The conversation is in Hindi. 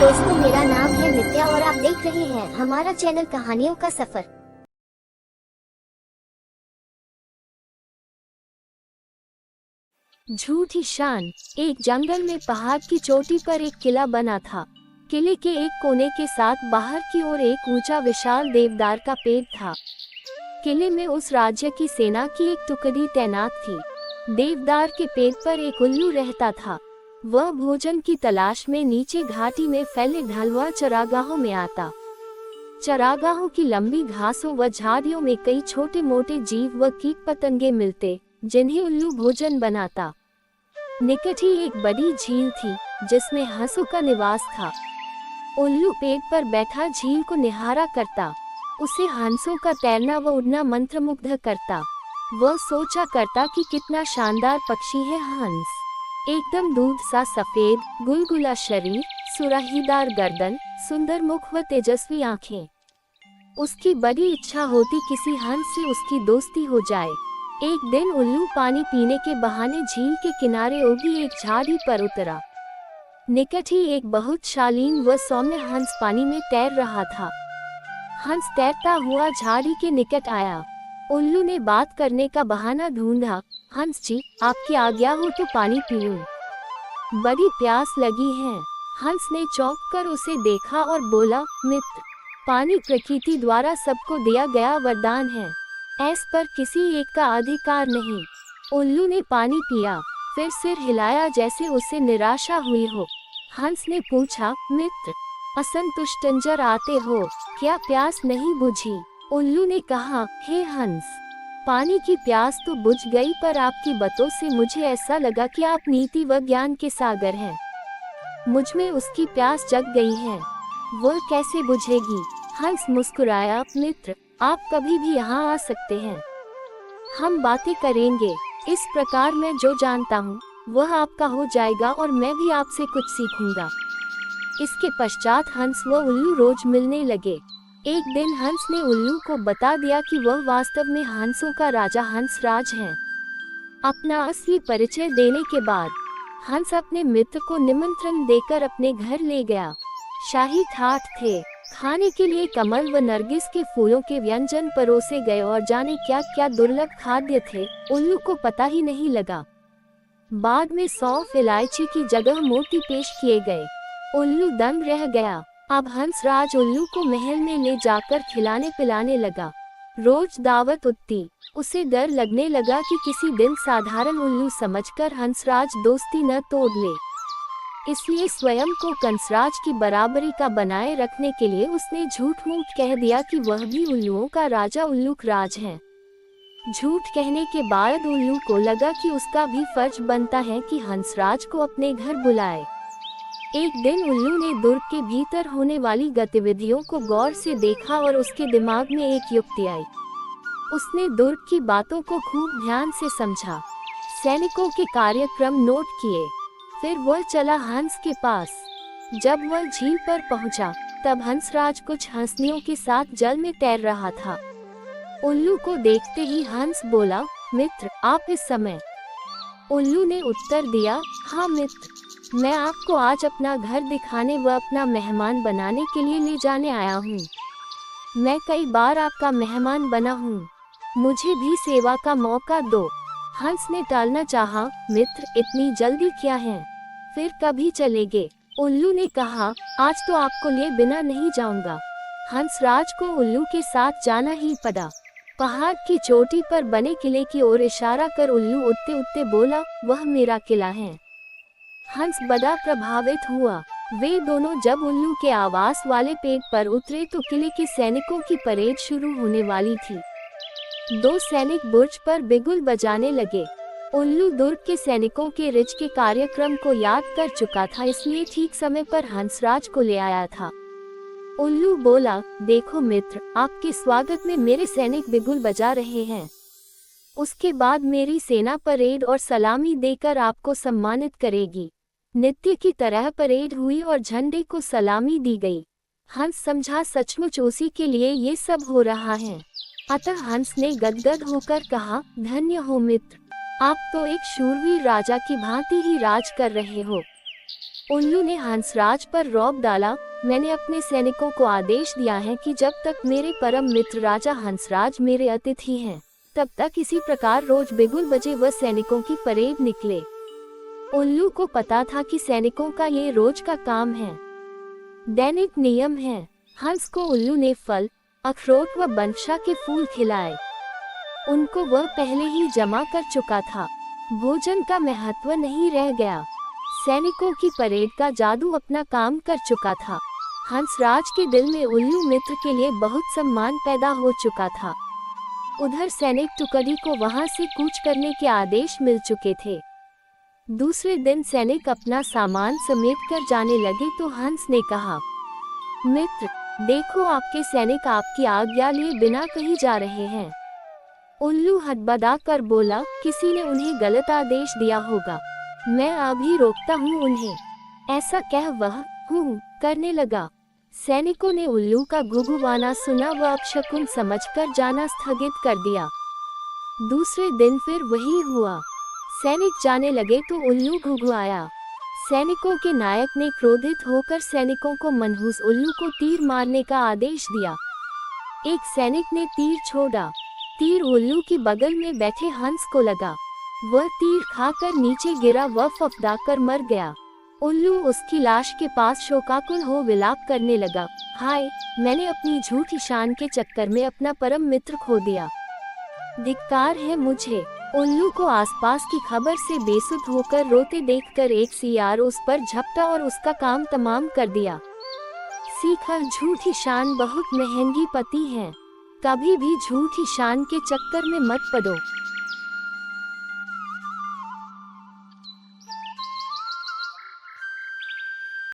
दोस्तों, मेरा नाम है नित्या और आप देख रहे हैं हमारा चैनल कहानियों का सफर। झूठी शान। एक जंगल में पहाड़ की चोटी पर एक किला बना था। किले के एक कोने के साथ बाहर की ओर एक ऊंचा विशाल देवदार का पेड़ था। किले में उस राज्य की सेना की एक टुकड़ी तैनात थी। देवदार के पेड़ पर एक उल्लू रहता था। वह भोजन की तलाश में नीचे घाटी में फैले ढलुआ चरागाहों में आता। चरागाहों की लंबी घासों व झाड़ियों में कई छोटे मोटे जीव व कीट पतंगे मिलते, जिन्हें उल्लू भोजन बनाता। निकट ही एक बड़ी झील थी, जिसमें हंसों का निवास था। उल्लू पेड़ पर बैठा झील को निहारा करता। उसे हंसों का तैरना व उड़ना मंत्रमुग्ध करता। वह सोचा करता कि कितना शानदार पक्षी है हंस। एकदम दूध सा सफेद, गुलगुला शरीर, सुराहीदार गर्दन, सुंदर मुख व तेजस्वी आंखें। उसकी बड़ी इच्छा होती किसी हंस से उसकी दोस्ती हो जाए। एक दिन उल्लू पानी पीने के बहाने झील के किनारे उगी एक झाड़ी पर उतरा। निकट ही एक बहुत शालीन व सौम्य हंस पानी में तैर रहा था। हंस तैरता हुआ झाड़ी के निकट आया। उल्लू ने बात करने का बहाना ढूंढा। हंस जी, आपकी आज्ञा हो तो पानी पीऊं। बड़ी प्यास लगी है। हंस ने चौंक कर उसे देखा और बोला, मित्र, पानी प्रकृति द्वारा सबको दिया गया वरदान है। ऐस पर किसी एक का अधिकार नहीं। उल्लू ने पानी पिया, फिर सिर हिलाया जैसे उसे निराशा हुई हो। हंस ने पूछा, मित्र, असंतुष्ट नजर आते हो, क्या प्यास नहीं बुझी? उल्लू ने कहा, हे हंस, पानी की प्यास तो बुझ गई, पर आपकी बातों से मुझे ऐसा लगा कि आप नीति व ज्ञान के सागर हैं। मुझ में उसकी प्यास जग गई है। वह कैसे बुझेगी? हंस मुस्कुराया, मित्र, आप कभी भी यहाँ आ सकते हैं। हम बातें करेंगे। इस प्रकार मैं जो जानता हूँ वह आपका हो जाएगा और मैं भी आपसे कुछ सीखूंगा। इसके पश्चात हंस व उल्लू रोज मिलने लगे। एक दिन हंस ने उल्लू को बता दिया कि वह वास्तव में हंसों का राजा हंसराज है। अपना असली परिचय देने के बाद हंस अपने मित्र को निमंत्रण देकर अपने घर ले गया। शाही ठाठ थे। खाने के लिए कमल व नरगिस के फूलों के व्यंजन परोसे गए और जाने क्या क्या दुर्लभ खाद्य थे, उल्लू को पता ही नहीं लगा। बाद में सौंफ इलायची की जगह मोती पेश किए गए। उल्लू दंग रह गया। अब हंसराज उल्लू को महल में ले जाकर खिलाने पिलाने लगा। रोज दावत उठती। उसे डर लगने लगा कि किसी दिन साधारण उल्लू समझकर हंसराज दोस्ती न तोड़ ले। इसलिए स्वयं को कंसराज की बराबरी का बनाए रखने के लिए उसने झूठ मूठ कह दिया कि वह भी उल्लुओं का राजा उल्लूक राज है। झूठ कहने के बाद उल्लू को लगा कि उसका भी फर्ज बनता है कि हंसराज को अपने घर बुलाए। एक दिन उल्लू ने दुर्ग के भीतर होने वाली गतिविधियों को गौर से देखा और उसके दिमाग में एक युक्ति आई। उसने दुर्ग की बातों को खूब ध्यान से समझा, सैनिकों के कार्यक्रम नोट किए। फिर वह चला हंस के पास। जब वह झील पर पहुंचा, तब हंसराज कुछ हंसनियों के साथ जल में तैर रहा था। उल्लू को देखते ही हंस बोला, मित्र, आप इस समय? उल्लू ने उत्तर दिया, हाँ मित्र, मैं आपको आज अपना घर दिखाने व अपना मेहमान बनाने के लिए ले जाने आया हूँ। मैं कई बार आपका मेहमान बना हूँ, मुझे भी सेवा का मौका दो। हंस ने टालना चाहा, मित्र, इतनी जल्दी क्या है, फिर कभी चलेंगे। उल्लू ने कहा, आज तो आपको लिए बिना नहीं जाऊंगा। हंसराज को उल्लू के साथ जाना ही पड़ा। पहाड़ की चोटी पर बने किले की ओर इशारा कर उल्लू उठते उठते बोला, वह मेरा किला है। हंस बड़ा प्रभावित हुआ। वे दोनों जब उल्लू के आवास वाले पेड़ पर उतरे तो किले के सैनिकों की परेड शुरू होने वाली थी। दो सैनिक बुर्ज पर बिगुल बजाने लगे। उल्लू दुर्ग के सैनिकों के रिच के कार्यक्रम को याद कर चुका था, इसलिए ठीक समय पर हंसराज को ले आया था। उल्लू बोला, देखो मित्र, आपके स्वागत में मेरे सैनिक बिगुल बजा रहे हैं। उसके बाद मेरी सेना परेड और सलामी देकर आपको सम्मानित करेगी। नित्य की तरह परेड हुई और झंडे को सलामी दी गई। हंस समझा सचमुच उसी के लिए ये सब हो रहा है। अतः हंस ने गदगद होकर कहा, धन्य हो मित्र, आप तो एक शूरवीर राजा की भांति ही राज कर रहे हो। उल्लू ने हंसराज पर रौब डाला। मैंने अपने सैनिकों को आदेश दिया है कि जब तक मेरे परम मित्र राजा हंसराज मेरे अतिथि हैं, तब तक इसी प्रकार रोज बिगुल बजे वह सैनिकों की परेड निकले। उल्लू को पता था कि सैनिकों का ये रोज का काम है, दैनिक नियम है। हंस को उल्लू ने फल, अखरोट व बनशा के फूल खिलाए। उनको वह पहले ही जमा कर चुका था। भोजन का महत्व नहीं रह गया। सैनिकों की परेड का जादू अपना काम कर चुका था। हंसराज के दिल में उल्लू मित्र के लिए बहुत सम्मान पैदा हो चुका था। उधर सैनिक टुकड़ी को वहां से कूच करने के आदेश मिल चुके थे। दूसरे दिन सैनिक अपना सामान समेट कर जाने लगे तो हंस ने कहा, मित्र, देखो आपके सैनिक आपकी आज्ञा लिए बिना कहीं जा रहे हैं। उल्लू हड़बड़ा कर बोला, किसी ने उन्हें गलत आदेश दिया होगा, मैं अभी रोकता हूँ उन्हें। ऐसा कह वह करने लगा। सैनिकों ने उल्लू का घुघुआना सुना व अपशकुन समझकर जाना स्थगित कर दिया। दूसरे दिन फिर वही हुआ। सैनिक जाने लगे तो उल्लू घुघुआया। सैनिकों के नायक ने क्रोधित होकर सैनिकों को मनहूस उल्लू को तीर मारने का आदेश दिया। एक सैनिक ने तीर छोड़ा। तीर उल्लू की बगल में बैठे हंस को लगा। वह तीर खाकर नीचे गिरा व फफडाकर मर गया। उल्लू उसकी लाश के पास शोकाकुल हो विलाप करने लगा, हाय, मैंने अपनी झूठी शान के चक्कर में अपना परम मित्र खो दिया। धिक्कार है मुझे। उल्लू को आसपास की खबर से बेसुध होकर रोते देखकर एक सियार उस पर झपटा और उसका काम तमाम कर दिया। सीखा, झूठी शान बहुत महंगी पती है। कभी भी झूठी शान के चक्कर में मत पड़ो।